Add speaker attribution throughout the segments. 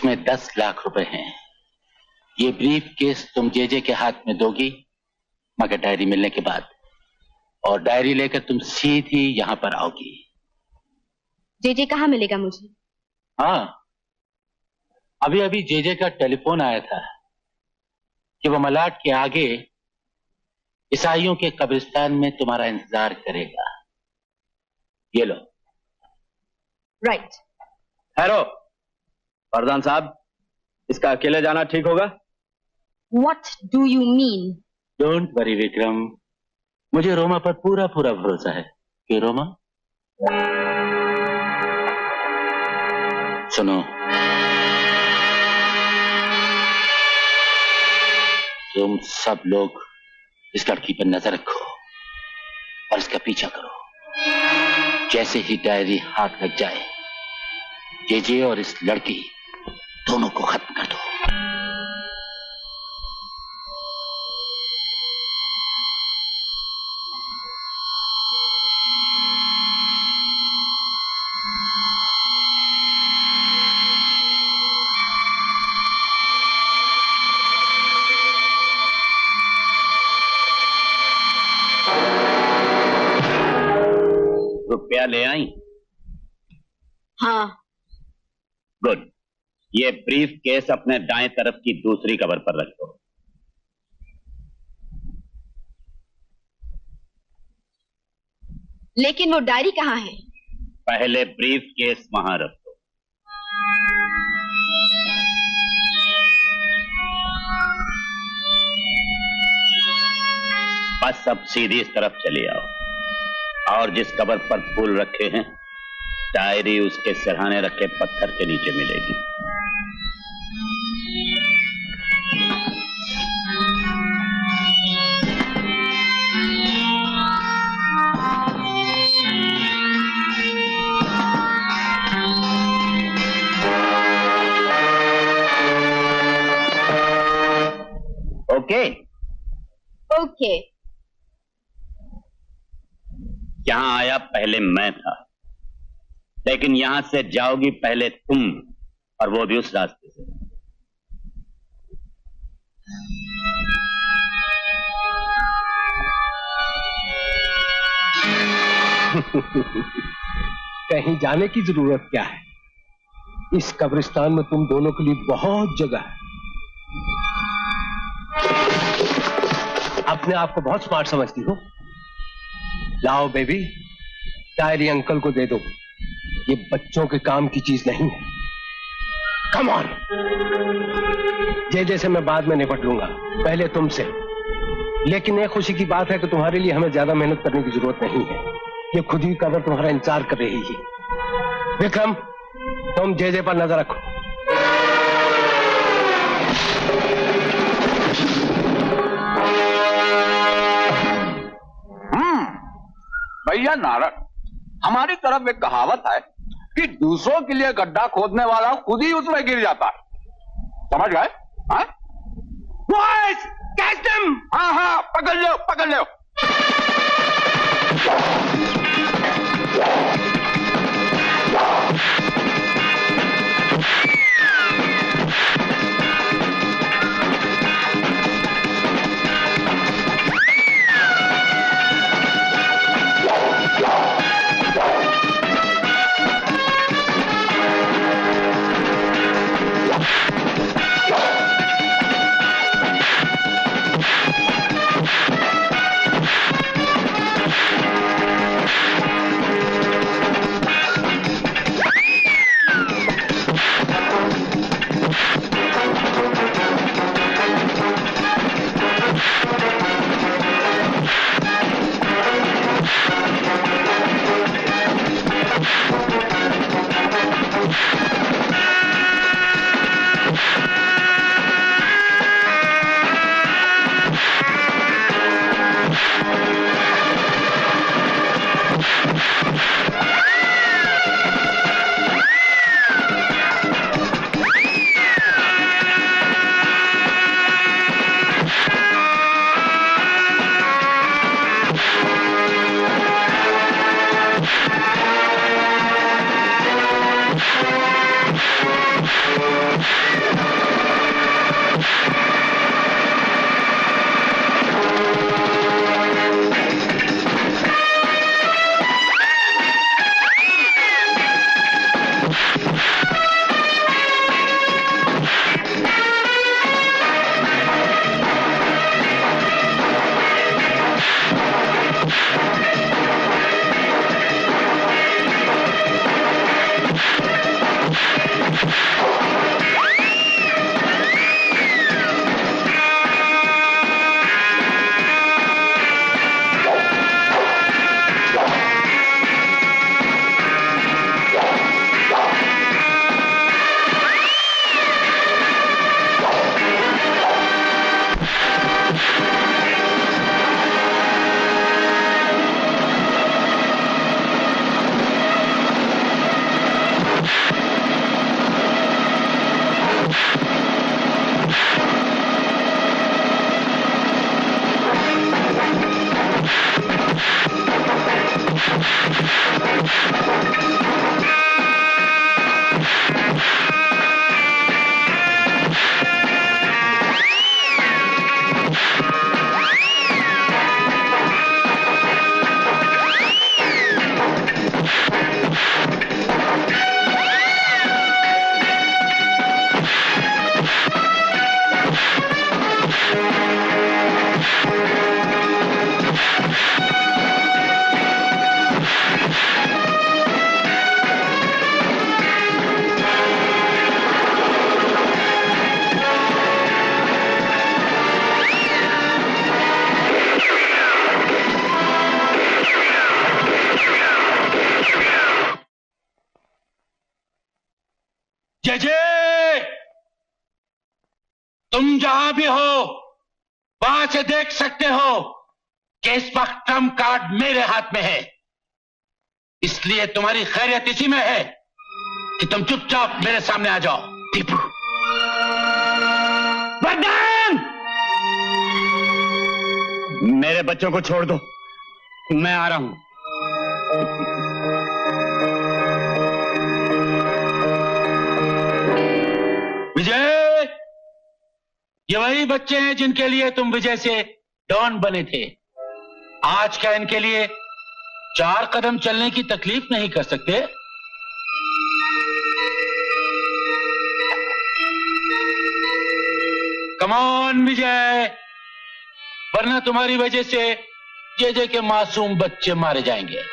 Speaker 1: उसमें 10 लाख रुपए हैं। ये ब्रीफ केस तुम जेजे के हाथ में दोगी मगर डायरी मिलने के बाद, और डायरी लेकर तुम सीधी यहां पर आओगी।
Speaker 2: जेजे कहाँ मिलेगा मुझे?
Speaker 1: हाँ, अभी अभी जेजे का टेलीफोन आया था कि वो मलाड के आगे ईसाइयों के कब्रिस्तान में तुम्हारा इंतजार करेगा। ये लो।
Speaker 2: राइट।
Speaker 3: हेलो फरदान साहब, इसका अकेले जाना ठीक होगा?
Speaker 2: What do you mean?
Speaker 1: Don't worry Vikram, मुझे रोमा पर पूरा पूरा भरोसा है। कि रोमा, सुनो, तुम सब लोग इस लड़की पर नजर रखो और इसका पीछा करो। जैसे ही डायरी हाथ लग जाए, जेजे और इस लड़की दोनों को खत्म कर दो।
Speaker 3: रुपया ले आई?
Speaker 2: हाँ।
Speaker 3: गुड। ये ब्रीफ केस अपने दाएं तरफ की दूसरी कबर पर रख दो।
Speaker 2: लेकिन वो डायरी कहाँ है?
Speaker 3: पहले ब्रीफ केस वहां रख दो। बस अब सीधी इस तरफ चले आओ और जिस कबर पर फूल रखे हैं, डायरी उसके सिरहाने रखे पत्थर के नीचे मिलेगी। ओके?
Speaker 2: ओके।
Speaker 3: यहां आया पहले मैं था, लेकिन यहां से जाओगी पहले तुम, और वो भी उस रास्ते से।
Speaker 4: कहीं जाने की जरूरत क्या है? इस कब्रिस्तान में तुम दोनों के लिए बहुत जगह है। अपने आप को बहुत स्मार्ट समझती हो। लाओ बेबी, डायरी अंकल को दे दो। ये बच्चों के काम की चीज नहीं है। Come on. जैसे मैं बाद में निपट लूंगा, पहले तुमसे। लेकिन एक खुशी की बात है कि तुम्हारे लिए हमें ज्यादा मेहनत करने की जरूरत नहीं है। ये खुद ही कबर तुम्हारा इंतजार कर रही है। विक्रम, तुम जेजे पर नजर रखो।
Speaker 5: भैया नारद, हमारी तरफ एक कहावत है कि दूसरों के लिए गड्ढा खोदने वाला खुद ही उसमें गिर जाता है। समझ गए? Boys, catch them! हाँ हाँ, पकड़ लो, पकड़ लो।
Speaker 1: तुम जहां भी हो वहां से देख सकते हो कि इस वक्त ट्रम्प कार्ड मेरे हाथ में है। इसलिए तुम्हारी खैरियत इसी में है कि तुम चुपचाप मेरे सामने आ जाओ। दीपू,
Speaker 3: वर्धन, मेरे बच्चों को छोड़ दो, मैं आ रहा हूं।
Speaker 1: विजय, ये वही बच्चे हैं जिनके लिए तुम विजय से डॉन बने थे। आज क्या इनके लिए 4 कदम चलने की तकलीफ नहीं कर सकते? कम ऑन विजय, वरना तुम्हारी वजह से जे के मासूम बच्चे मारे जाएंगे।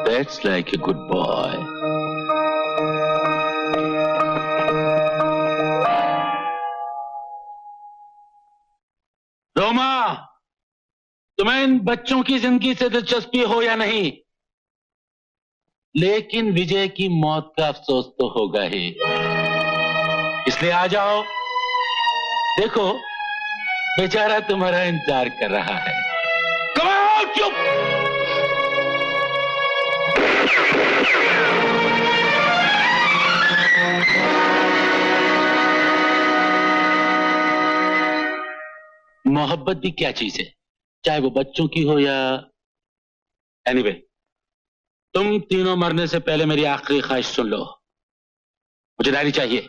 Speaker 1: That's like a good boy. Roma, तुम्हें इन बच्चों की जिंदगी से दिलचस्पी हो या नहीं, लेकिन विजय की मौत का अफसोस तो होगा ही। इसलिए आ जाओ, देखो बेचारा तुम्हारा इंतजार कर रहा है। कमाओ, चुप। मोहब्बत भी क्या चीज है, चाहे वो बच्चों की हो या एनीवे, तुम तीनों मरने से पहले मेरी आखिरी ख्वाहिश सुन लो। मुझे डायरी चाहिए।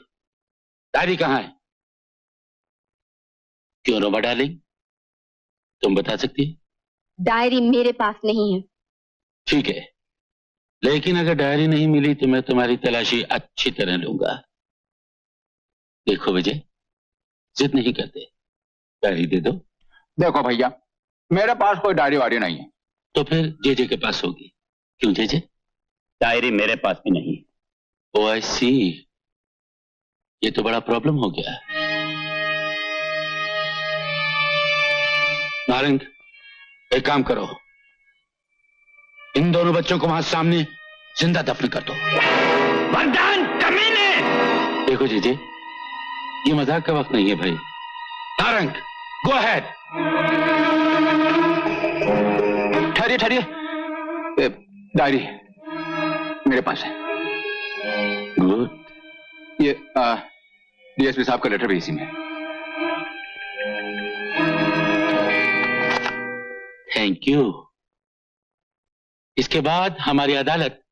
Speaker 1: डायरी कहां है? क्यों रोमा डार्लिंग, तुम बता सकती है?
Speaker 2: डायरी मेरे पास नहीं है।
Speaker 1: ठीक है, लेकिन अगर डायरी नहीं मिली तो मैं तुम्हारी तलाशी अच्छी तरह लूंगा। देखो विजय, जिद नहीं करते, डायरी दे दो।
Speaker 5: देखो भैया, मेरे पास कोई डायरी वारी नहीं है।
Speaker 1: तो फिर जे के पास होगी। क्यों जे?
Speaker 3: डायरी मेरे पास भी नहीं।
Speaker 1: ओ आई सी, ये तो बड़ा प्रॉब्लम हो गया। नारंग, एक काम करो, इन दोनों बच्चों को वहां सामने जिंदा दफन कर दो।
Speaker 3: वर्धन, कमीने!
Speaker 1: देखो जीजे, ये मजाक का वक्त नहीं है भाई। Narang, go ahead.
Speaker 5: ठहरिए ठहरिए, डायरी मेरे पास है।
Speaker 1: गुड।
Speaker 5: ये डीएसपी साहब का लेटर भी इसी में।
Speaker 1: Thank you. इसके बाद हमारी अदालत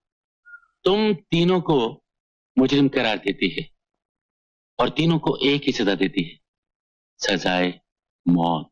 Speaker 1: तुम तीनों को मुजरिम करार देती है और तीनों को एक ही सजा देती है, सजाए मौत।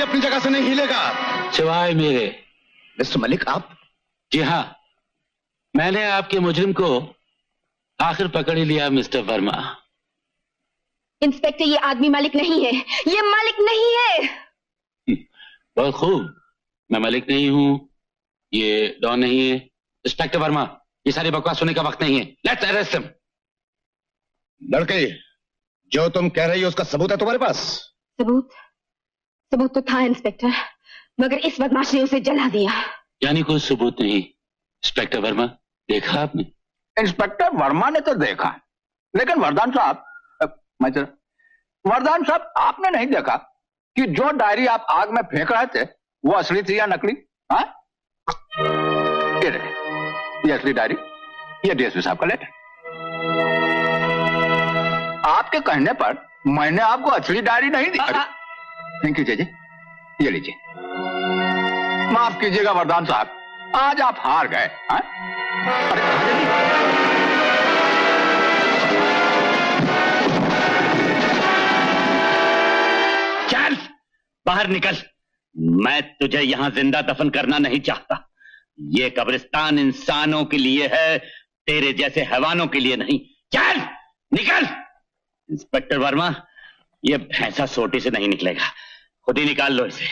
Speaker 6: अपनी जगह से नहीं हिलेगा
Speaker 1: सिवाय मेरे।
Speaker 6: मिस्टर मलिक, आप?
Speaker 1: जी हाँ, मैंने आपके मुजरिम को आखिर पकड़ ही लिया मिस्टर वर्मा।
Speaker 2: इंस्पेक्टर, ये आदमी मालिक नहीं है, ये मालिक नहीं है।
Speaker 1: बहुत खूब, मैं मालिक नहीं हूं, ये डॉन नहीं है। इंस्पेक्टर वर्मा, ये सारी बकवास सुनने का वक्त नहीं है। Let's arrest him.
Speaker 6: लड़के, जो तुम कह रही हो उसका सबूत है तुम्हारे पास?
Speaker 2: सबूत तो था इंस्पेक्टर, मगर इस बदमाश ने उसे जला दिया।
Speaker 1: यानी कोई सबूत नहीं। इंस्पेक्टर वर्मा, देखा आपने?
Speaker 5: इंस्पेक्टर वर्मा ने तो देखा, लेकिन वरदान साहब, वरदान साहब, आपने नहीं देखा कि जो डायरी आप आग में फेंक रहे थे वो असली थी या नकली? हाँ, ये असली डायरी, ये डीएसपी साहब का लेटर। आपके कहने पर मैंने आपको असली डायरी नहीं दी। थैंक यू जी, ये लीजिए। माफ कीजिएगा वरदान साहब, आज आप हार गए।
Speaker 3: चल बाहर निकल, मैं तुझे यहां जिंदा दफन करना नहीं चाहता। ये कब्रिस्तान इंसानों के लिए है, तेरे जैसे हैवानों के लिए नहीं। चल निकल। इंस्पेक्टर वर्मा, ये भैंसा सोटी से नहीं निकलेगा, खुद ही निकाल लो इसे।